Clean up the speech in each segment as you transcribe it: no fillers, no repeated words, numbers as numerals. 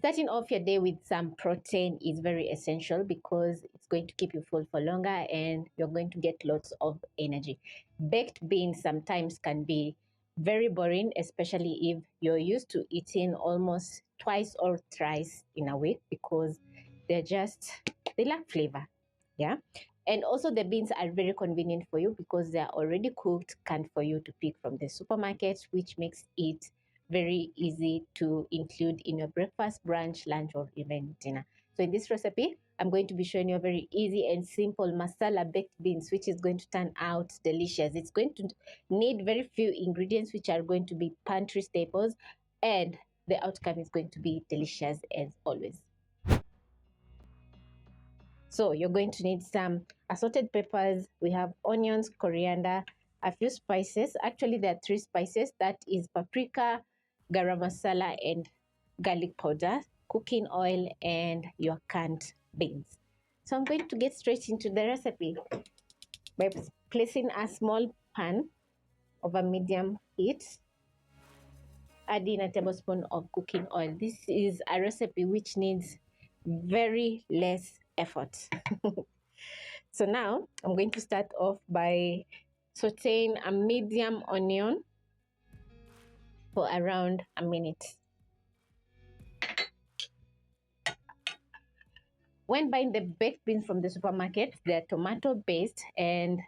Starting off your day with some protein is very essential because it's going to keep you full for longer and you're going to get lots of energy. Baked beans sometimes can be very boring, especially if you're used to eating almost twice or thrice in a week because they lack flavor. Yeah. And also the beans are very convenient for you because they are already cooked, canned for you to pick from the supermarket, which makes it very easy to include in your breakfast, brunch, lunch, or even dinner. So in this recipe, I'm going to be showing you a very easy and simple masala baked beans, which is going to turn out delicious. It's going to need very few ingredients, which are going to be pantry staples, and the outcome is going to be delicious as always. So you're going to need some assorted peppers. We have onions, coriander, a few spices. Actually, there are 3 spices. That is paprika, garam masala, and garlic powder, cooking oil, and your canned beans. So I'm going to get straight into the recipe by placing a small pan over medium heat, adding a tablespoon of cooking oil. This is a recipe which needs very less effort. So now I'm going to start off by sauteing a medium onion for around a minute. When buying the baked beans from the supermarket, they're tomato based and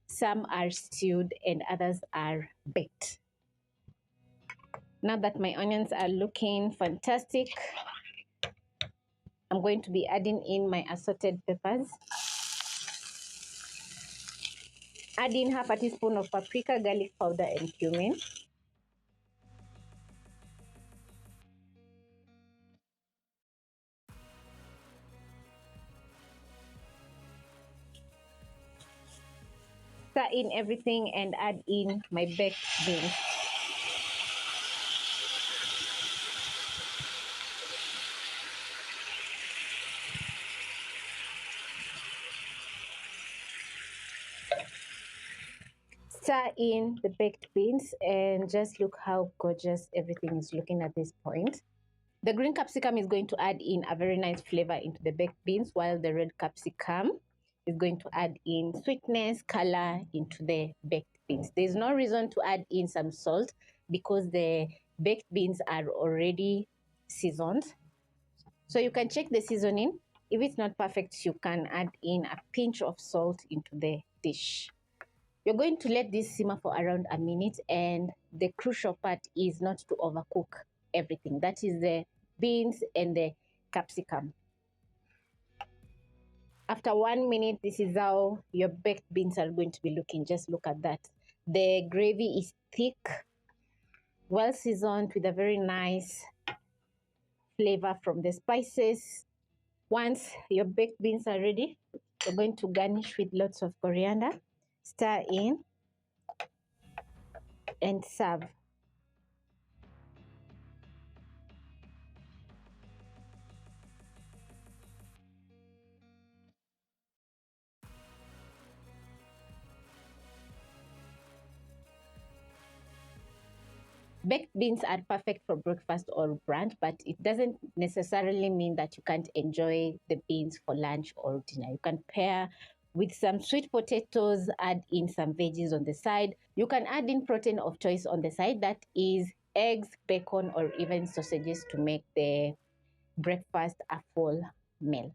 some are stewed and others are baked. Now that my onions are looking fantastic, I'm going to be adding in my assorted peppers. Adding half a teaspoon of paprika, garlic powder, and cumin. Stir in everything and add in my baked beans. Stir in the baked beans and just look how gorgeous everything is looking at this point. The green capsicum is going to add in a very nice flavor into the baked beans, while the red capsicum is going to add in sweetness, color into the baked beans. There's no reason to add in some salt because the baked beans are already seasoned. So you can check the seasoning. If it's not perfect, you can add in a pinch of salt into the dish. You're going to let this simmer for around a minute, and the crucial part is not to overcook everything. That is the beans and the capsicum. After 1 minute, this is how your baked beans are going to be looking. Just look at that. The gravy is thick, well seasoned with a very nice flavor from the spices. Once your baked beans are ready, you're going to garnish with lots of coriander. Stir in and serve. Baked beans are perfect for breakfast or brunch, but it doesn't necessarily mean that you can't enjoy the beans for lunch or dinner. You can pair with some sweet potatoes, add in some veggies on the side. You can add in protein of choice on the side, that is eggs, bacon, or even sausages to make the breakfast a full meal.